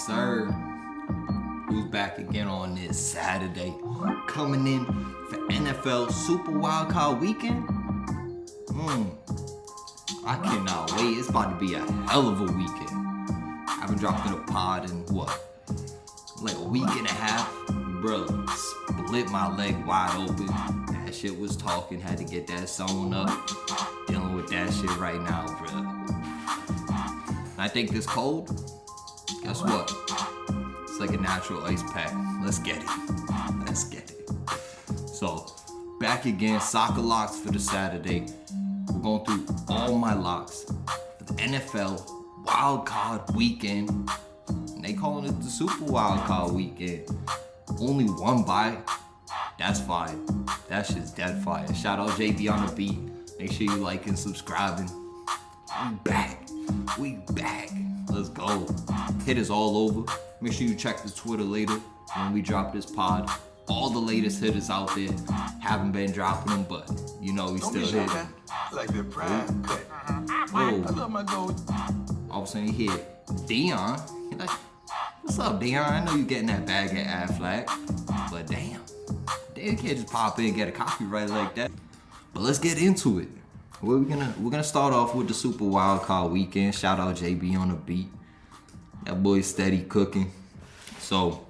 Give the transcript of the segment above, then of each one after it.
sir. Who's back again on this Saturday? Coming in for NFL Super Wildcard Weekend? I cannot wait. It's about to be a hell of a weekend. I haven't dropped in a pod in like a week and a half. Bro, split my leg wide open. That shit was talking. Had to get that sewn up. Dealing with that shit right now, bro. I think this cold, guess what? It's like a natural ice pack. Let's get it. Let's get it. So, back again, soccer locks for the Saturday. We're going through all my locks for the NFL Wild Card Weekend. And they calling it the Super Wild Card Weekend. Only one bye. That's fire. That shit's dead fire. Shout out JB on the beat. Make sure you like and subscribing. We back. We back. Let's go. Hit us all over. Make sure you check the Twitter later when we drop this pod. All the latest hitters out there. Haven't been dropping them, but you know we still hitting. Like the pride. I love my gold. All of a sudden you hear Dion. You're like, what's up, Dion? I know you getting that bag at Aflac, but damn, you can't just pop in and get a copyright like that. But let's get into it. We're gonna start off with the Super Wild Card Weekend. Shout out JB on the beat. That boy's steady cooking. So,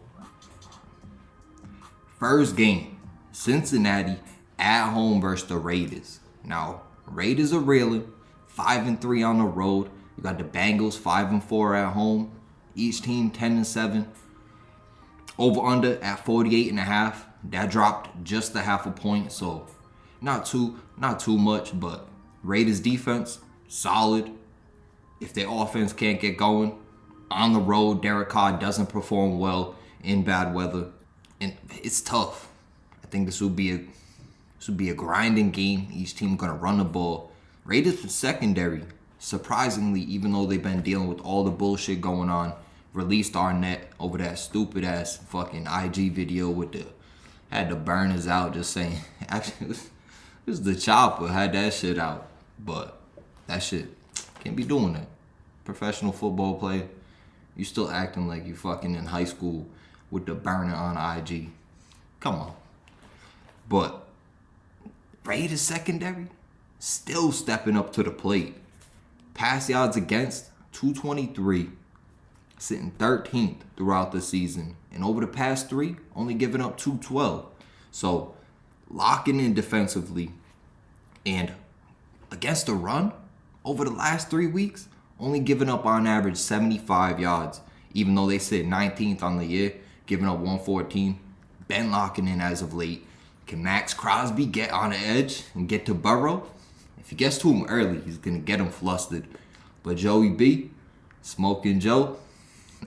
first game, Cincinnati at home versus the Raiders. Now, Raiders are reeling, 5-3 on the road. You got the Bengals 5-4 at home. Each team 10-7. Over under at 48.5. That dropped just a half a point, so not too much, but Raiders defense solid. If their offense can't get going on the road, Derek Carr doesn't perform well in bad weather, and it's tough. I think this will be a grinding game. Each team gonna run the ball. Raiders secondary, surprisingly, even though they've been dealing with all the bullshit going on, released Arnett over that stupid ass fucking IG video with had the burners out, just saying. Actually, it was the chopper had that shit out, but that shit can't be doing that. Professional football player, you still acting like you fucking in high school with the burner on IG. Come on. But Raiders secondary still stepping up to the plate. Pass yards against 223, sitting 13th throughout the season. And over the past 3, only giving up 212. So, locking in defensively. And against the run, over the last 3 weeks, only giving up on average 75 yards. Even though they sit 19th on the year, giving up 114. Been locking in as of late. Can Max Crosby get on the edge and get to Burrow? If he gets to him early, he's going to get him flustered. But Joey B, Smoking Joe,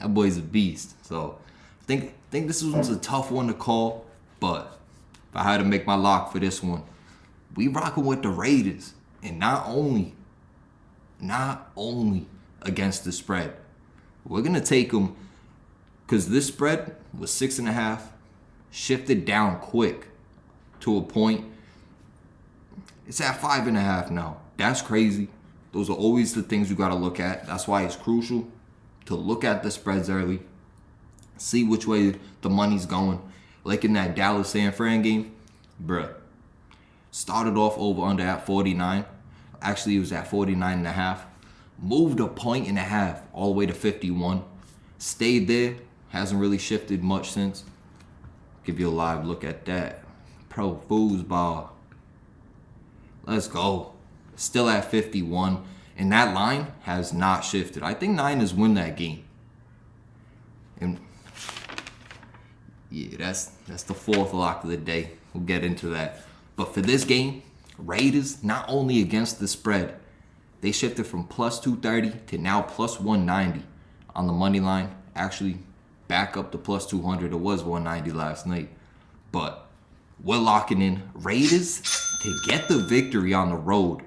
that boy's a beast. So I think this one's a tough one to call, but if I had to make my lock for this one, we rocking with the Raiders, and not only against the spread, we're gonna take them because this spread was 6.5, shifted down quick to a point. It's at 5.5 now. That's crazy. Those are always the things you gotta look at. That's why it's crucial to look at the spreads early, see which way the money's going. Like in that Dallas-San Fran game, bruh, started off over under at 49. Actually, it was at 49.5. Moved a 1.5 all the way to 51. Stayed there. Hasn't really shifted much since. Give you a live look at that. Pro foosball. Let's go. Still at 51. And that line has not shifted. I think Niners win that game. And yeah, that's the fourth lock of the day. We'll get into that. But for this game, Raiders, not only against the spread, they shifted from plus 230 to now plus 190 on the money line. Actually, back up to plus 200. It was 190 last night. But we're locking in Raiders to get the victory on the road.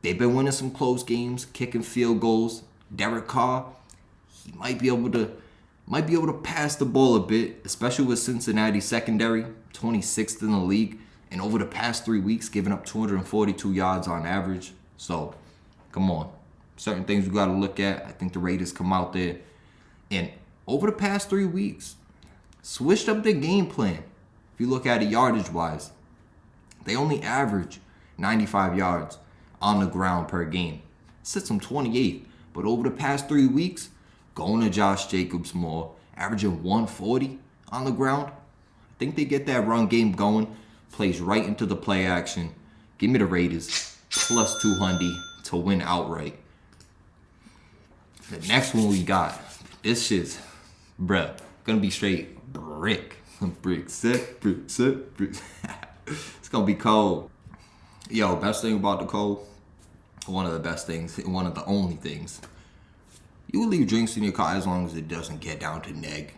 They've been winning some close games, kicking field goals. Derek Carr, he might be able to pass the ball a bit, especially with Cincinnati secondary, 26th in the league, and over the past 3 weeks, giving up 242 yards on average. So, come on. Certain things we got to look at. I think the Raiders come out there and over the past 3 weeks, switched up their game plan. If you look at it yardage-wise, they only average 95 yards on the ground per game. Sits them 28th. But over the past 3 weeks, going to Josh Jacobs more, averaging 140 on the ground. I think they get that run game going, plays right into the play action. Give me the Raiders, plus 200 to win outright. The next one we got, this shit's, bruh, gonna be straight brick. Brick, set, brick, set, brick. It's gonna be cold. Yo, best thing about the cold, one of the best things, one of the only things, you can leave drinks in your car as long as it doesn't get down to neg.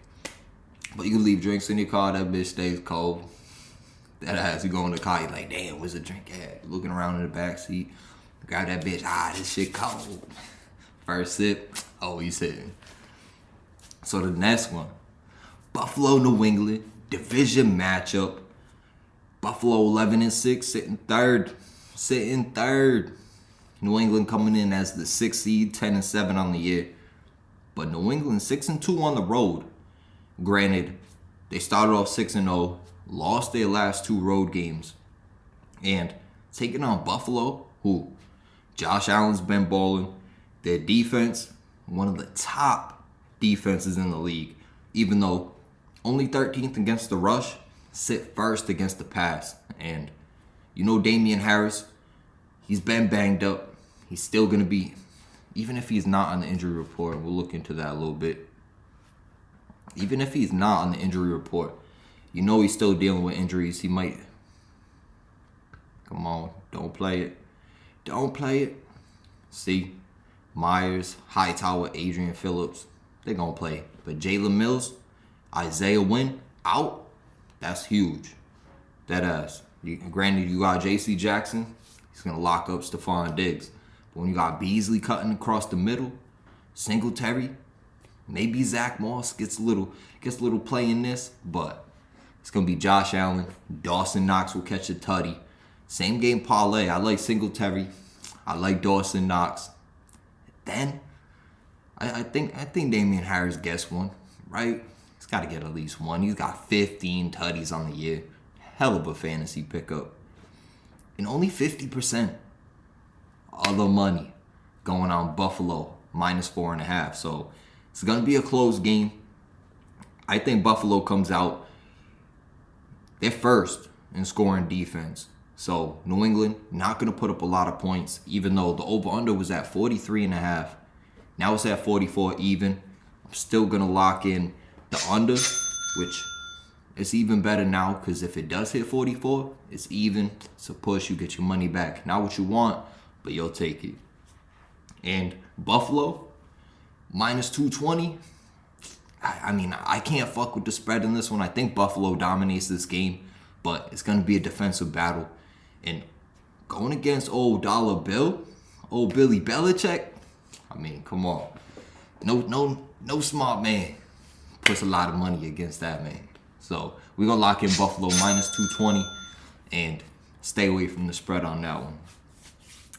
But you can leave drinks in your car, that bitch stays cold. That ass, you go in the car, you're like, damn, where's the drink at? Looking around in the back seat, grab that bitch, this shit cold. First sip, oh, he's sitting. So the next one, Buffalo, New England, division matchup. Buffalo 11-6, sitting third. New England coming in as the 6th seed, 10-7 on the year. But New England 6-2 on the road. Granted, they started off 6-0, lost their last 2 road games, and taking on Buffalo, who Josh Allen's been balling. Their defense, one of the top defenses in the league, even though only 13th against the rush, sit first against the pass. And you know Damian Harris, he's been banged up. He's still going to be, even if he's not on the injury report, we'll look into that a little bit. Even if he's not on the injury report, you know he's still dealing with injuries. He might, come on, don't play it. Don't play it. See, Myers, Hightower, Adrian Phillips, they're going to play. But Jalen Mills, Isaiah Wynn, out. That's huge. That ass. Granted, you got J.C. Jackson. He's going to lock up Stephon Diggs. But when you got Beasley cutting across the middle, Singletary, maybe Zach Moss gets a little play in this, but it's going to be Josh Allen. Dawson Knox will catch a tutty. Same game parlay. I like Singletary. I like Dawson Knox. Then, I think Damian Harris gets one, right? He's got to get at least one. He's got 15 tutties on the year. Hell of a fantasy pickup. And only 50% of the money going on Buffalo, -4.5. So it's going to be a close game. I think Buffalo comes out, they're first in scoring defense. So New England not going to put up a lot of points, even though the over-under was at 43.5. Now it's at 44 even. I'm still going to lock in the under, which is even better now, because if it does hit 44, it's even. It's a push. You get your money back. Not what you want, but you'll take it. And Buffalo, -220. I mean, I can't fuck with the spread in this one. I think Buffalo dominates this game, but it's going to be a defensive battle. And going against old Dollar Bill, old Billy Belichick, I mean, come on. No smart man puts a lot of money against that man. So we're going to lock in Buffalo -220 and stay away from the spread on that one.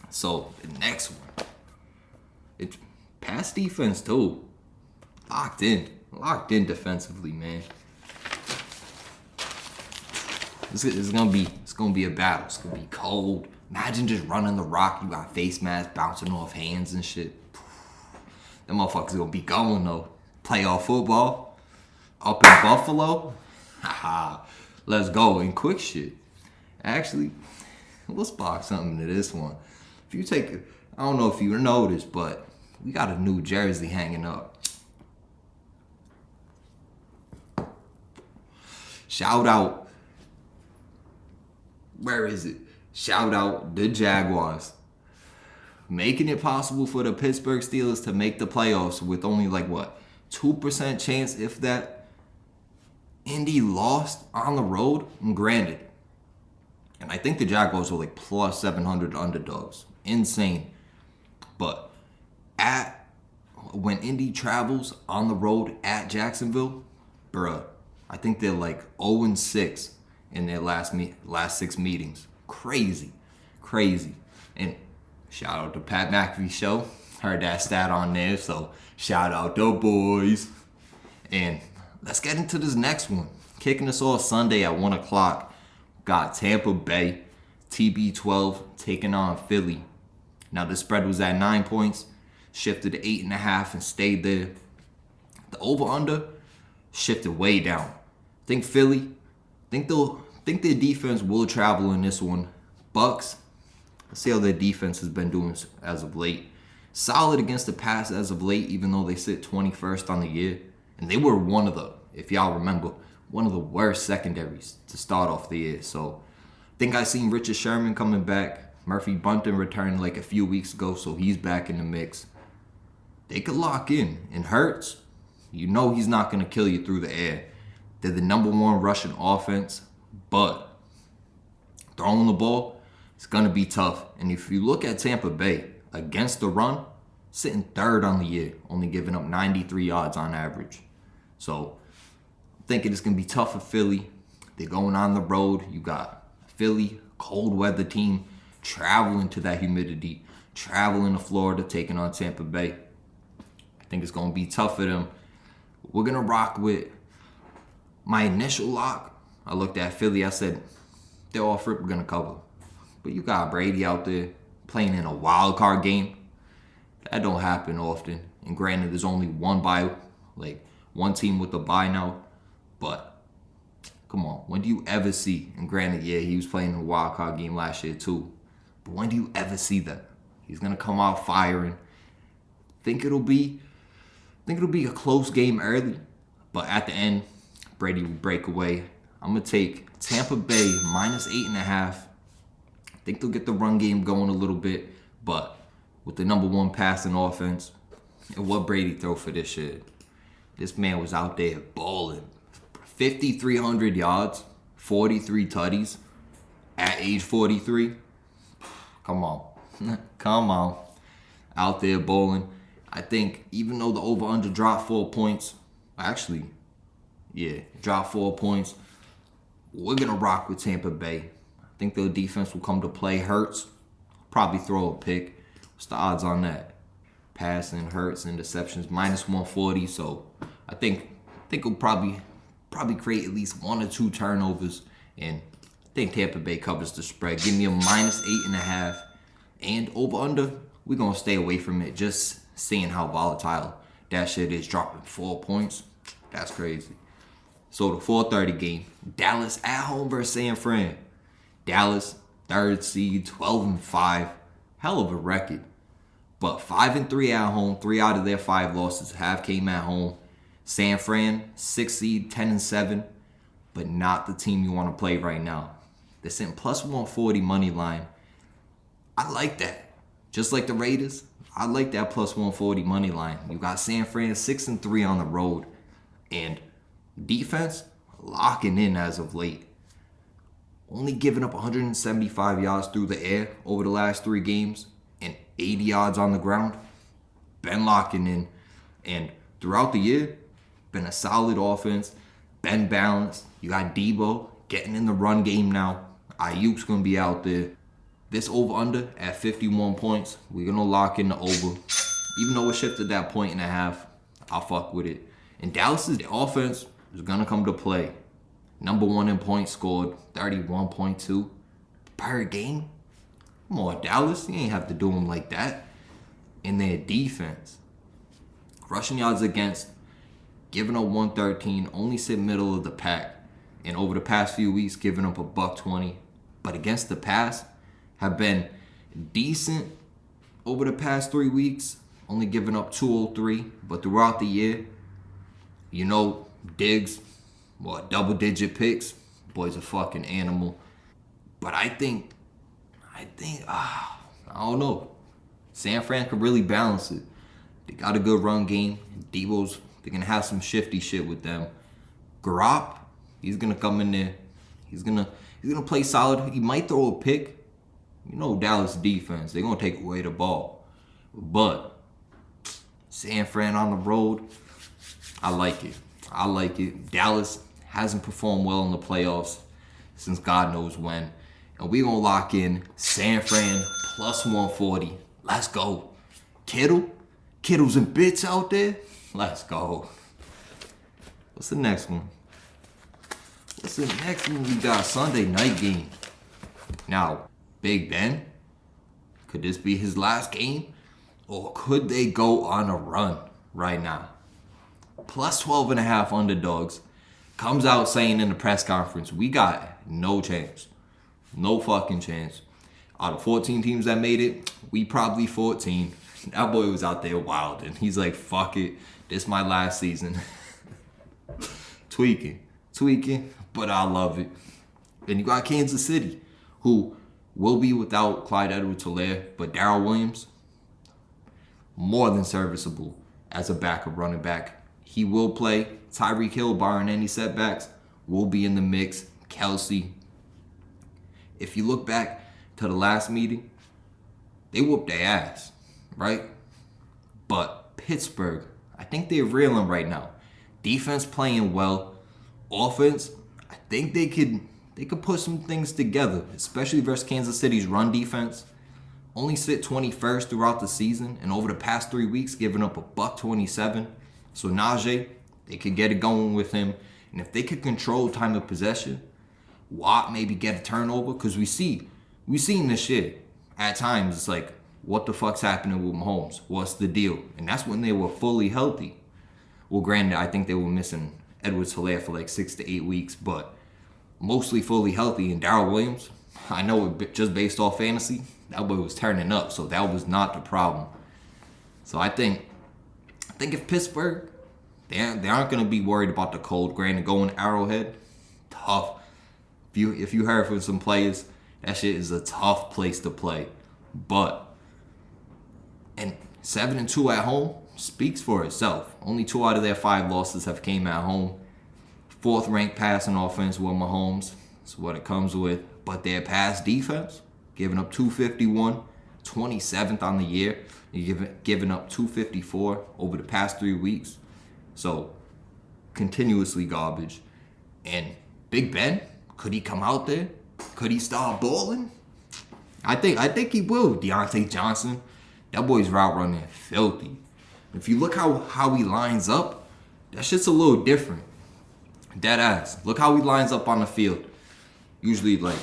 So the next one, it's pass defense too. Locked in defensively, man. It's gonna be a battle. It's gonna be cold. Imagine just running the rock. You got face masks bouncing off hands and shit. Them motherfuckers gonna be going though. Playoff football up in Buffalo. Haha. Let's go. And quick shit. Actually, we'll spark something to this one. If you take, I don't know if you noticed, but we got a new jersey hanging up. Shout out. Where is it? Shout out the Jaguars. Making it possible for the Pittsburgh Steelers to make the playoffs with only 2% chance, if that. Indy lost on the road, and granted. And I think the Jaguars were plus 700 underdogs. Insane. But when Indy travels on the road at Jacksonville, bruh, I think they're 0-6 in their last 6 meetings. Crazy. And shout out to Pat McAfee show. Heard that stat on there, so shout out the boys. And let's get into this next one. Kicking us off Sunday at 1 o'clock. Got Tampa Bay, TB12, taking on Philly. Now, the spread was at 9 points, shifted to 8.5 and stayed there. The over-under shifted way down. I think Philly, think their defense will travel in this one. Bucks, let's see how their defense has been doing as of late. Solid against the pass as of late, even though they sit 21st on the year. And they were one of the, if y'all remember, one of the worst secondaries to start off the year. So I think I seen Richard Sherman coming back. Murphy Bunton returned like a few weeks ago, so he's back in the mix. They could lock in. And Hurts, you know he's not going to kill you through the air. They're the #1 rushing offense, but throwing the ball, it's going to be tough. And if you look at Tampa Bay against the run, sitting 3rd on the year, only giving up 93 yards on average. So I'm thinking it's going to be tough for Philly. They're going on the road. You got Philly, cold weather team, traveling to that humidity, traveling to Florida, taking on Tampa Bay. I think it's going to be tough for them. We're going to rock with my initial lock. I looked at Philly. I said, they're off rip, we're going to cover. But you got Brady out there playing in a wild card game. That don't happen often. And granted, there's only one team with a bye now. But come on, when do you ever see? And granted, yeah, he was playing in a wild card game last year too. But when do you ever see that? He's gonna come out firing. Think it'll be a close game early, but at the end, Brady will break away. I'm gonna take Tampa Bay -8.5. I think they'll get the run game going a little bit, but with the #1 passing offense and what Brady throw for this shit, this man was out there balling. 5,300 yards, 43 tutties at age 43. Come on. Come on. Out there bowling. I think even though the over-under dropped 4 points, dropped 4 points, we're going to rock with Tampa Bay. I think their defense will come to play. Hurts, probably throw a pick. What's the odds on that? Passing, Hurts, interceptions, -140. So I think it'll probably create at least 1 or 2 turnovers. And I think Tampa Bay covers the spread. Give me a -8.5. And over-under, we're going to stay away from it. Just seeing how volatile that shit is, dropping 4 points. That's crazy. So the 4:30 game, Dallas at home versus San Fran. Dallas, 3rd seed, 12-5. Hell of a record. But 5-3 at home. 3 out of their 5 losses have came at home. San Fran, 6th seed, 10-7. But not the team you want to play right now. They're sitting +140 money line. I like that. Just like the Raiders, I like that +140 money line. You got San Fran 6-3 on the road. And defense, locking in as of late. Only giving up 175 yards through the air over the last 3 games and 80 yards on the ground. Been locking in. And throughout the year, been a solid offense. Been balanced. You got Debo getting in the run game now. Ayuk's going to be out there. This over-under at 51 points, we're going to lock in the over. Even though it shifted that 1.5, I'll fuck with it. And Dallas's offense is going to come to play. #1 in points scored, 31.2 per game. Come on, Dallas. You ain't have to do them like that. In their defense, rushing yards against, giving up 113, only sit middle of the pack. And over the past few weeks, giving up $120. But against the pass, have been decent over the past 3 weeks, only giving up 203. But throughout the year, you know, Diggs, double-digit picks. Boy's a fucking animal. But I don't know. San Fran could really balance it. They got a good run game. They're going to have some shifty shit with them. Garoppolo, he's going to come in there. He's gonna play solid. He might throw a pick. You know Dallas defense, they're going to take away the ball. But San Fran on the road, I like it. Dallas hasn't performed well in the playoffs since God knows when. And we're going to lock in San Fran +140. Let's go. Kittle's and bits out there. Let's go. What's the next one? We got Sunday night game. Now, Big Ben, could this be his last game? Or could they go on a run right now? Plus 12.5 underdogs. Comes out saying in the press conference, we got no chance. No fucking chance. Out of 14 teams that made it, we probably 14. That boy was out there wilding. He's like, fuck it. This my last season. Tweaking, but I love it. And you got Kansas City, who will be without Clyde Edwards-Helaire, but Darrell Williams, more than serviceable as a backup running back. He will play. Tyreek Hill, barring any setbacks, will be in the mix. Kelsey. If you look back to the last meeting, they whooped their ass, right? But Pittsburgh, I think they're reeling right now. Defense playing well. Offense, I think they could put some things together, especially versus Kansas City's run defense. Only sit 21st throughout the season, and over the past 3 weeks, giving up a $127. So Najee, they could get it going with him. And if they could control time of possession, Watt maybe get a turnover, because we seen this shit. At times, it's like, what the fuck's happening with Mahomes? What's the deal? And that's when they were fully healthy. Well, granted, I think they were missing Edwards-Helaire for like 6 to 8 weeks, but mostly fully healthy. And Darrell Williams, I know it just based off fantasy, that boy was turning up, so that was not the problem. So I think if Pittsburgh, they aren't going to be worried about the cold. Granted, going Arrowhead, tough. If you heard from some players, that shit is a tough place to play. But, and 7-2 at home speaks for itself. Only 2 out of their 5 losses have came at home. 4th ranked passing offense with Mahomes. That's what it comes with. But their pass defense, giving up 251, 27th on the year. You're giving up 254 over the past 3 weeks. So, continuously garbage. And Big Ben, could he come out there? Could he start balling? I think he will. Deontay Johnson, that boy's route running filthy. If you look how he lines up, that shit's a little different. Dead ass. Look how he lines up on the field. Usually, like,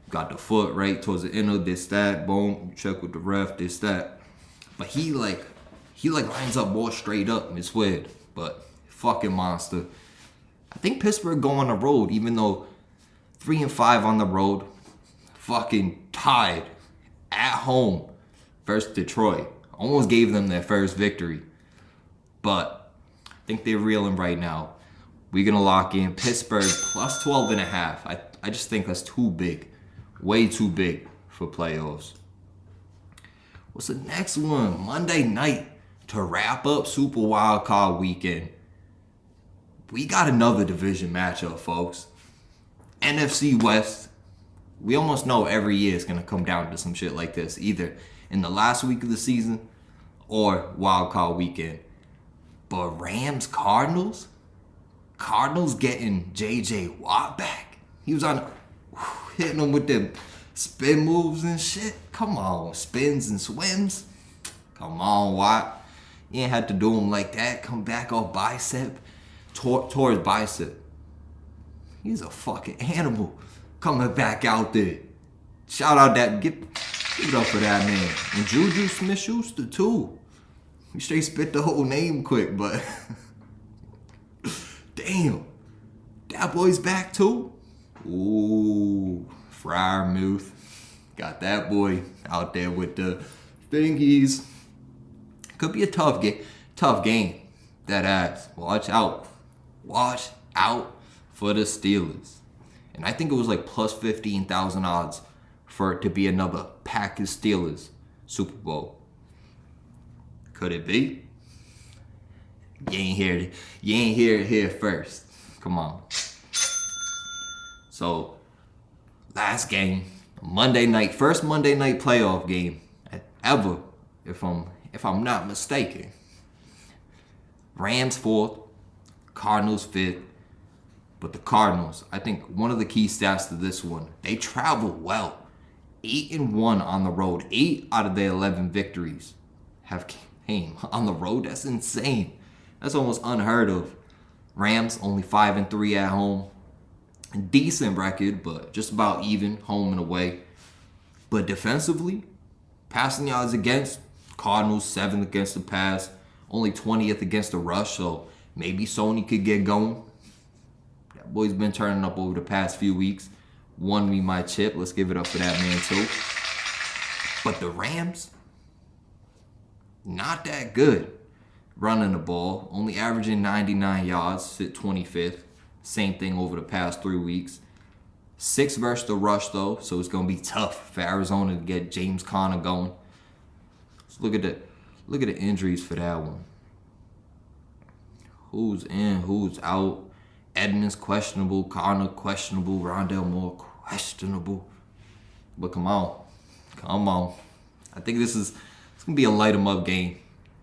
got the foot right towards the end of this, that, boom, check with the ref, this, that. But he lines up more straight up. It's weird, but fucking monster. I think Pittsburgh go on the road, even though 3-5 on the road, fucking tied at home versus Detroit. Almost gave them their first victory. But I think they're reeling right now. We're going to lock in Pittsburgh plus 12.5. I just think that's too big. Way too big for playoffs. What's the next one? Monday night to wrap up Super Wild Card Weekend. We got another division matchup, folks. NFC West. We almost know every year it's going to come down to some shit like this. Either in the last week of the season or Wild Card Weekend. But Rams Cardinals? Cardinals getting J.J. Watt back. He was on hitting them with them spin moves and shit. Come on, spins and swims. Come on, Watt. You ain't had to do them like that. Come back off bicep. Tore his bicep. He's a fucking animal coming back out there. Shout out that. Give it up for that man. And Juju Smith-Schuster too. We straight spit the whole name quick, but damn. That boy's back too. Ooh, Freiermuth. Got that boy out there with the thingies. Could be a tough game. That ass. Watch out for the Steelers. And I think it was like plus 15,000 odds for it to be another Packers Steelers Super Bowl. Could it be? You ain't hear it here first. Come on. So, last game, first Monday night playoff game ever, if I'm not mistaken. Rams 4th, Cardinals 5th. But the Cardinals, I think one of the key stats to this one, they travel well. 8-1 on the road. 8 out of their 11 victories have came on the road. That's insane. That's almost unheard of. Rams only 5-3 at home. Decent record, but just about even home and away. But defensively, passing yards against, Cardinals 7th against the pass, only 20th against the rush, so maybe Sony could get going. That boy's been turning up over the past few weeks. Won me my chip. Let's give it up for that man too. But the Rams, not that good running the ball. Only averaging 99 yards, sit 25th. Same thing over the past 3 weeks. 6 versus the rush though, so it's gonna be tough for Arizona to get James Conner going. Let's look at the injuries for that one. Who's in, who's out? Edmonds questionable, Conner questionable, Rondale Moore questionable. But come on. I think it's gonna be a light 'em up game.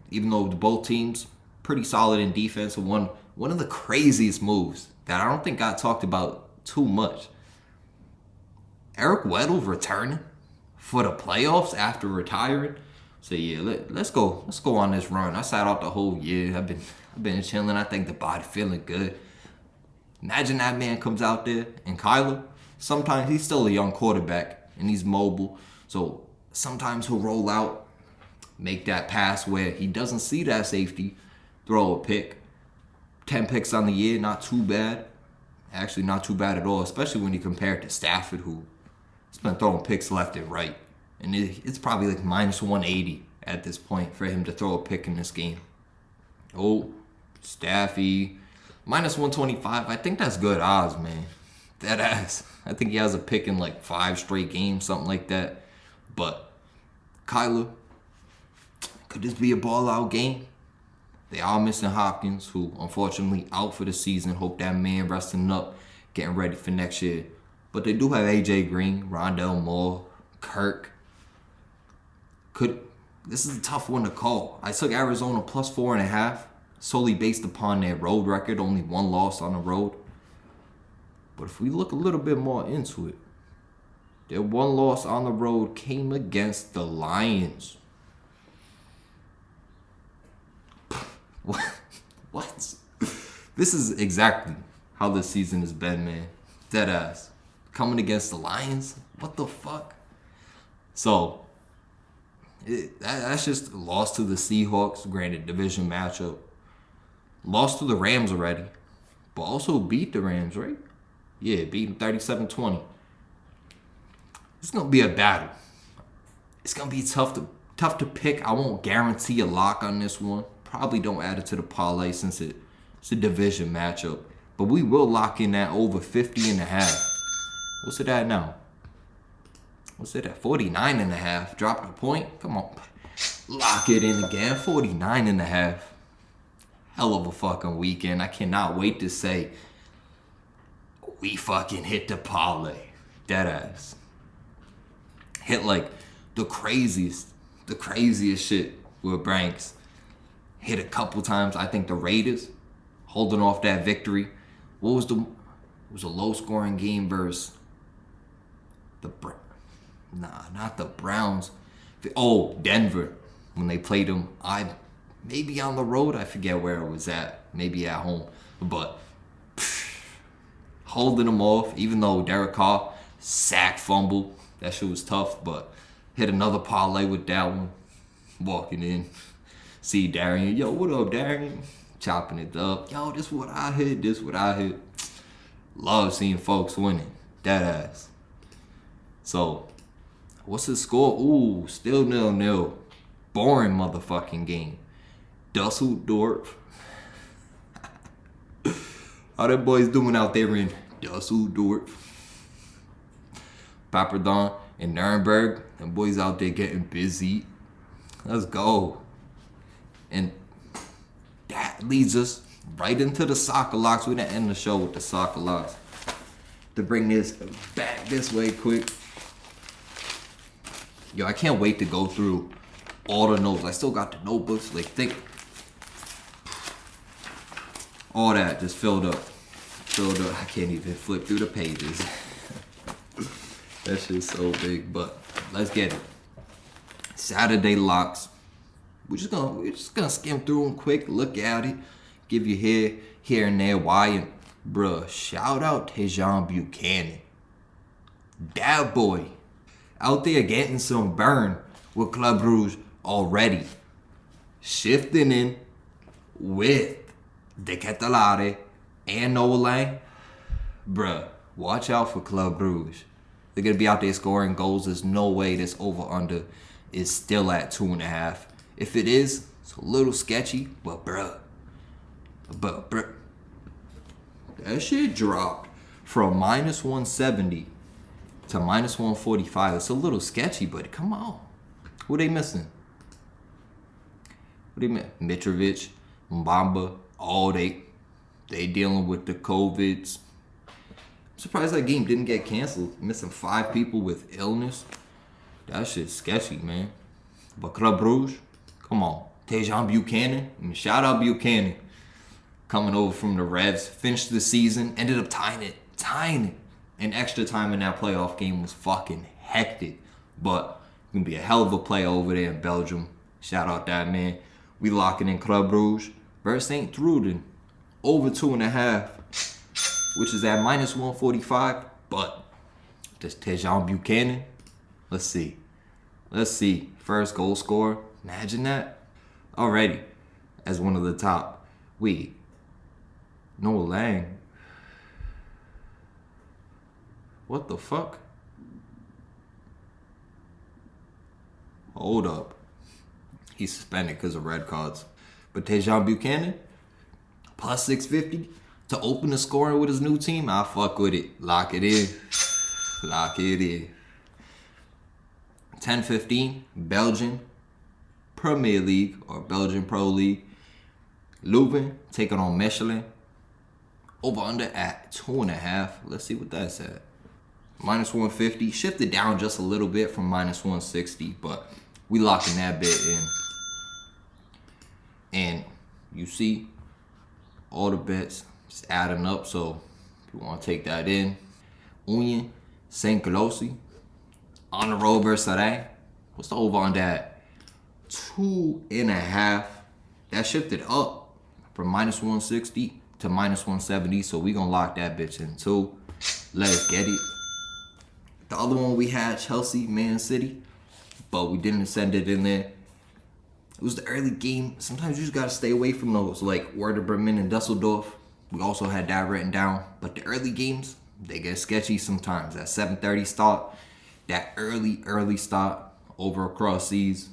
Even though both teams pretty solid in defense. One of the craziest moves that I don't think got talked about too much. Eric Weddle returning for the playoffs after retiring. So yeah, let's go on this run. I sat out the whole year. I've been chilling. I think the body feeling good. Imagine that man comes out there and Kyler. Sometimes he's still a young quarterback and he's mobile. So sometimes he'll roll out, make that pass where he doesn't see that safety, throw a pick. 10 picks on the year, not too bad. Actually, not too bad at all, especially when you compare it to Stafford, who's been throwing picks left and right. And it's probably like minus 180 at this point for him to throw a pick in this game. Oh, Staffy, minus 125. I think that's good odds, man. That ass. I think he has a pick in like 5 straight games, something like that. But Kyler, could this be a ball-out game? They are missing Hopkins, who unfortunately out for the season. Hope that man resting up, getting ready for next year. But they do have AJ Green, Rondale Moore, Kirk. This is a tough one to call. I took Arizona plus 4.5, solely based upon their road record, only 1 loss on the road. But if we look a little bit more into it, their 1 loss on the road came against the Lions. What? This is exactly how this season has been, man. Dead ass. Coming against the Lions? What the fuck? So, that's just a loss to the Seahawks, granted division matchup. Lost to the Rams already, but also beat the Rams, right? Yeah, beat them 37-20. It's going to be a battle. It's going to be tough to pick. I won't guarantee a lock on this one. Probably don't add it to the parlay since it's a division matchup. But we will lock in that over 50.5. What's it at now? What's it at? 49.5. Dropping a point? Come on. Lock it in again. 49.5. Hell of a fucking weekend. I cannot wait to say we fucking hit the parlay. Deadass. Hit like the craziest shit with Branks. Hit a couple times. I think the Raiders holding off that victory. It was a low scoring game versus not the Browns. Oh, Denver. When they played them, maybe on the road. I forget where it was at. Maybe at home. But holding them off, even though Derek Carr sack fumble. That shit was tough, but hit another parlay with that one. Walking in. See Darian. Yo, what up, Darian? Chopping it up. Yo, this what I hit. Love seeing folks winning. That ass. So, what's the score? Ooh, still 0-0. Boring motherfucking game. Dusseldorf. How them boys doing out there in Dusseldorf? Papadon and Nuremberg. Them boys out there getting busy. Let's go. And that leads us right into the soccer locks. We're going to end the show with the soccer locks. To bring this back this way quick. Yo, I can't wait to go through all the notes. I still got the notebooks. Like, think. All that just filled up. I can't even flip through the pages. That shit's so big. But let's get it. Saturday locks. We're just gonna skim through them quick, look at it, give you here and there why. And bruh, shout out Tajon Buchanan. That boy out there getting some burn with Club Rouge already. Shifting in with De Ketelare and Noah Lang. Bruh, watch out for Club Rouge. They're going to be out there scoring goals. There's no way this over-under is still at 2.5. If it is, it's a little sketchy, but bruh. That shit dropped from minus 170 to minus 145. It's a little sketchy, but come on. Who they missing? What do you mean? Mitrovic, Mbamba, all they dealing with the COVIDs. I'm surprised that game didn't get canceled. Missing 5 people with illness. That shit's sketchy, man. But Club Rouge, come on. Tajon Buchanan, shout out Buchanan. Coming over from the Revs, finished the season, ended up tying it. And extra time in that playoff game was fucking hectic. But gonna be a hell of a play over there in Belgium. Shout out that man. We locking in Club Rouge versus St. Truden. Over 2.5, which is at minus 145. But this Tajon Buchanan, let's see. First goal scorer. Imagine that. Already as one of the top. Noah Lang. What the fuck? Hold up. He's suspended because of red cards. But Tajon Buchanan, plus 650 to open the scoring with his new team. I fuck with it. Lock it in. 10-15, Belgian Premier League or Belgian Pro League. Leuven taking on Mechelen. Over under at 2.5. Let's see what that's at. Minus 150. Shifted down just a little bit from minus 160, but we locking that bit in. And you see all the bets just adding up, so if you want to take that in. Union St. Colossi on the road versus Rennes. What's the over on that? 2.5. That shifted up from minus 160 to minus 170, so we gonna lock that bitch in too. Let's get it. The other one we had, Chelsea, Man City, but we didn't send it in there. It was the early game. Sometimes you just gotta stay away from those, like Werder Bremen and Dusseldorf. We also had that written down. But the early games, they get sketchy sometimes. That 7:30 start, that early start over across seas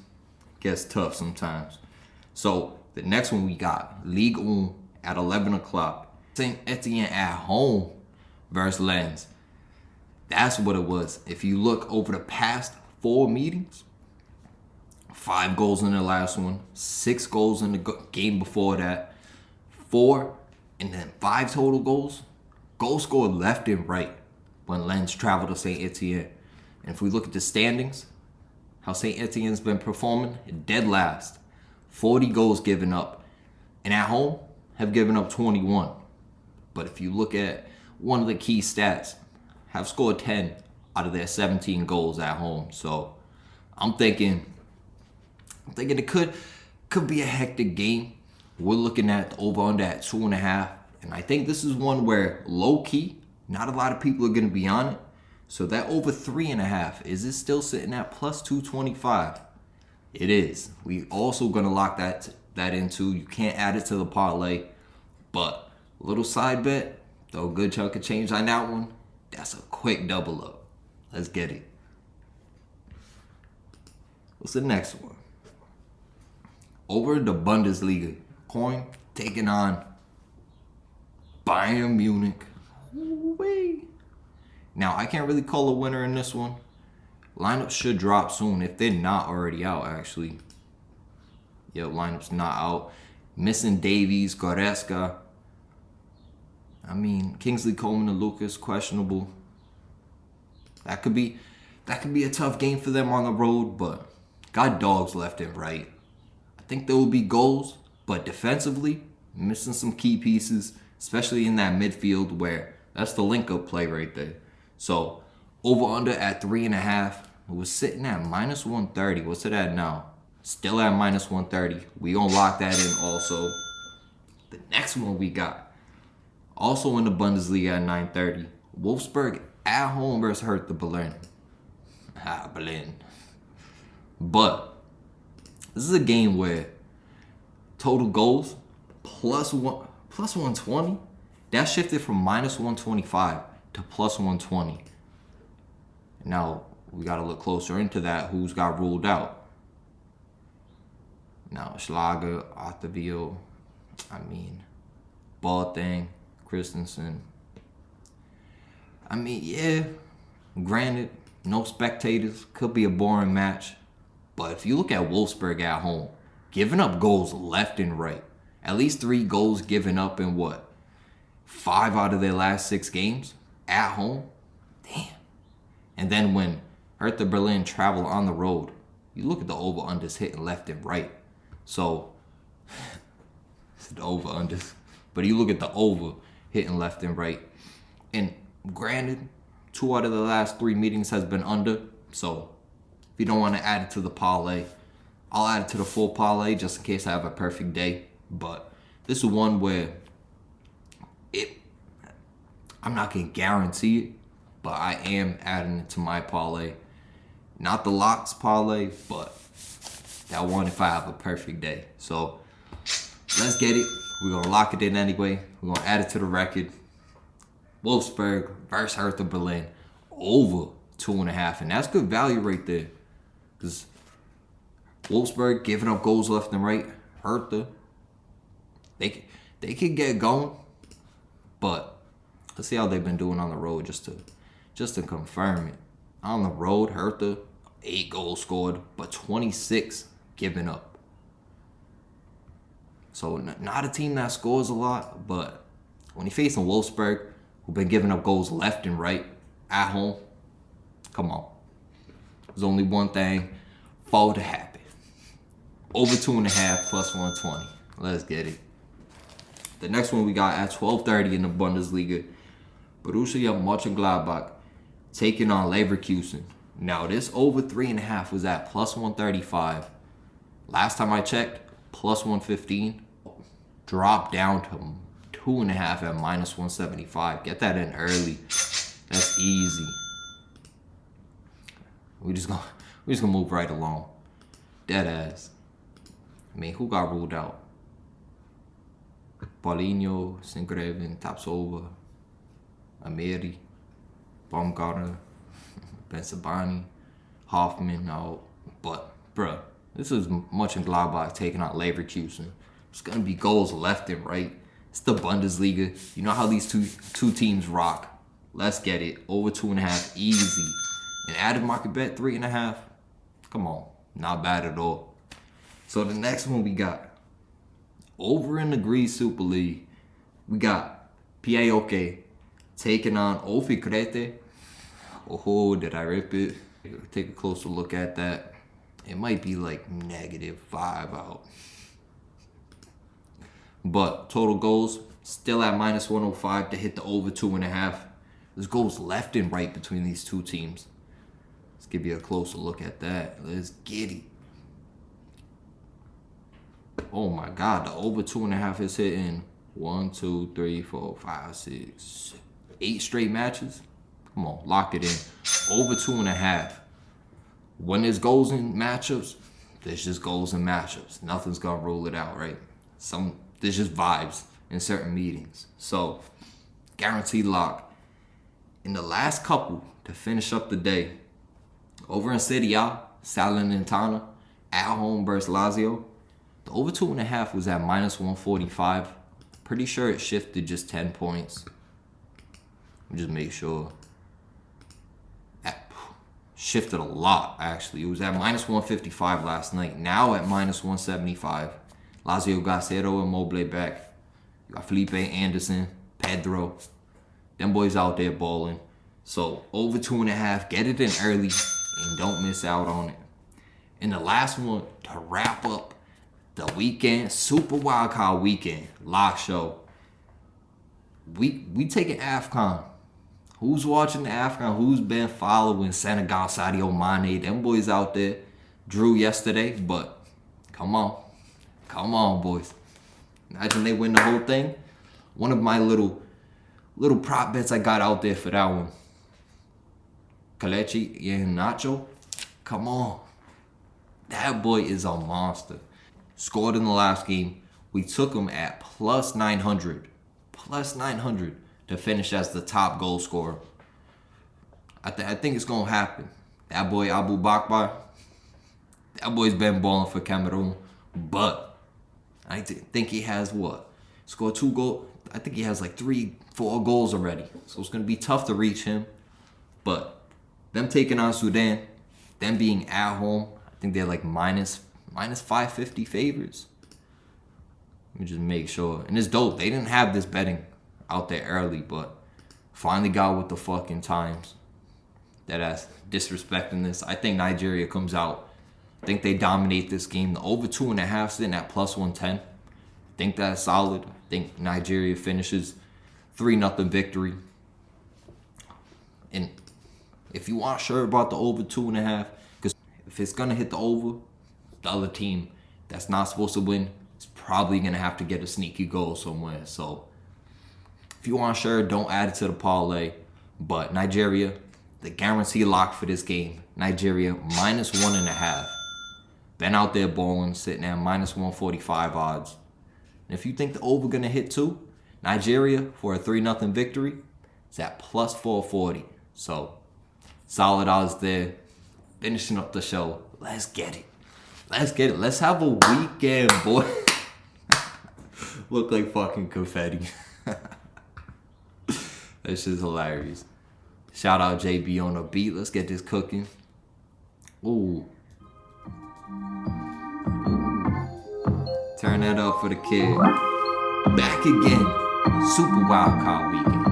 gets tough sometimes. So the next one we got, Ligue 1 at 11 o'clock. Saint Etienne at home versus Lens. That's what it was. If you look over the past 4 meetings, 5 goals in the last one, 6 goals in the game before that, 4 and then 5 total goals. Goals scored left and right when Lens traveled to Saint Etienne. And if we look at the standings, how Saint Etienne's been performing, dead last. 40 goals given up. And at home, have given up 21. But if you look at one of the key stats, have scored 10 out of their 17 goals at home. So I'm thinking it could be a hectic game. We're looking at the over-under at 2.5. And I think this is one where low-key, not a lot of people are going to be on it. So that over 3.5, is it still sitting at plus 225? It is. We also going to lock that into. You can't add it to the parlay. But a little side bet, throw a good chunk of change on that one. That's a quick double up. Let's get it. What's the next one? Over the Bundesliga. Coin taking on Bayern Munich. Ooh-wee. Now, I can't really call a winner in this one. Lineups should drop soon if they're not already out, actually. Yeah, lineup's not out. Missing Davies, Goretzka. I mean, Kingsley Coman and Lucas, questionable. That could be a tough game for them on the road, but got dogs left and right. I think there will be goals, but defensively, missing some key pieces, especially in that midfield where that's the link-up play right there. So, over-under at 3.5. It was sitting at minus 130. What's it at now? Still at minus 130. We gonna lock that in also. The next one we got, also in the Bundesliga at 9:30, Wolfsburg at home versus Hertha Berlin. Berlin. But this is a game where total goals plus 120. That shifted from minus 125 to plus 120. Now we gotta look closer into that. Who's got ruled out? Now Schlager, Ottavio, Boateng, Christensen. Yeah, granted, no spectators, could be a boring match. But if you look at Wolfsburg at home, giving up goals left and right, at least 3 goals given up in 5 out of their last 6 games at home? Damn. And then when Hertha Berlin travel on the road, you look at the over-unders hitting left and right. So, it's the over-unders. But you look at the over hitting left and right. And granted, 2 out of the last 3 meetings has been under. So, if you don't want to add it to the parlay, I'll add it to the full parlay just in case I have a perfect day. But this is one where I'm not going to guarantee it, but I am adding it to my parlay. Not the locks parlay, but that one if I have a perfect day. So let's get it. We're going to lock it in anyway. We're going to add it to the record. Wolfsburg versus Hertha Berlin over 2.5. And that's good value right there. Because Wolfsburg giving up goals left and right. Hertha, they could get going. But let's see how they've been doing on the road just to confirm it. On the road, Hertha, 8 goals scored, but 26 given up. So not a team that scores a lot, but when you're facing Wolfsburg, who've been giving up goals left and right at home, come on. There's only one thing for to happen. Over 2.5 plus 120. Let's get it. The next one we got at 12:30 in the Bundesliga. Borussia Mönchengladbach taking on Leverkusen. Now this over 3.5 was at plus 135. Last time I checked, plus 115. Dropped down to 2.5 at minus 175. Get that in early. That's easy. We just gonna move right along. Dead ass. Who got ruled out? Paulinho, Sinkgraven, Tapsova, Amiri, Baumgartner, Bensabani, Hoffman. No, but bruh, this is Mönchengladbach taking out Leverkusen. It's gonna be goals left and right. It's the Bundesliga. You know how these two teams rock. Let's get it. Over 2.5, easy. And added market bet 3.5. Come on, not bad at all. So the next one we got. Over in the Greece Super League, we got PAOK taking on Ofi Crete. Oh, did I rip it? Take a closer look at that. It might be like -5 out. But total goals, still at minus 105 to hit the over 2.5. There's goals left and right between these two teams. Let's give you a closer look at that. Let's get it. Oh my God, the over 2.5 is hitting 1, 2, 3, 4, 5, 6, 8 straight matches. Come on, lock it in. Over 2.5. When there's goals in matchups, there's just goals in matchups. Nothing's gonna rule it out, right? There's just vibes in certain meetings. So, guaranteed lock. In the last couple to finish up the day, over in Serie A, Salernitana at home versus Lazio. The over 2.5 was at minus 145. Pretty sure it shifted just 10 points. Just make sure. Shifted a lot, actually. It was at minus 155 last night. Now at minus 175. Lazio got Cero Immobile back. You got Felipe Anderson, Pedro. Them boys out there balling. So over 2.5, get it in early and don't miss out on it. And the last one to wrap up the weekend, Super Wildcard Weekend, lock show. We taking AFCON. Who's watching the AFCON? Who's been following Senegal, Sadio Mane? Them boys out there drew yesterday, but come on. Come on, boys. Imagine they win the whole thing. One of my little prop bets I got out there for that one. Kelechi Iheanacho, come on. That boy is a monster. Scored in the last game. We took him at plus 900. Plus 900 to finish as the top goal scorer. I think it's going to happen. That boy Abu Bakr, that boy's been balling for Cameroon. But I think he has what? Scored 2 goals. I think he has like 3-4 goals already. So it's going to be tough to reach him. But them taking on Sudan, them being at home, I think they're like minus 550 favorites. Let me just make sure. And it's dope. They didn't have this betting out there early, but finally got with the fucking times. That's disrespecting this. I think Nigeria comes out. I think they dominate this game. The over 2.5 sitting at plus 110. I think that's solid. I think Nigeria finishes 3-0 victory. And if you aren't sure about the over 2.5, because if it's gonna hit the over, the other team that's not supposed to win is probably gonna have to get a sneaky goal somewhere. So if you aren't sure, don't add it to the parlay. But Nigeria, the guarantee lock for this game, Nigeria minus 1.5. Been out there balling, sitting at minus 145 odds. And if you think the over gonna hit too, Nigeria for a 3-0 victory, it's at plus 440. So solid odds there. Finishing up the show. Let's get it. Let's get it. Let's have a weekend, boy. Look like fucking confetti. That shit's hilarious. Shout out JB on the beat. Let's get this cooking. Ooh. Turn that up for the kid. Back again. Super wild card weekend.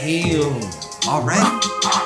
Damn. Already?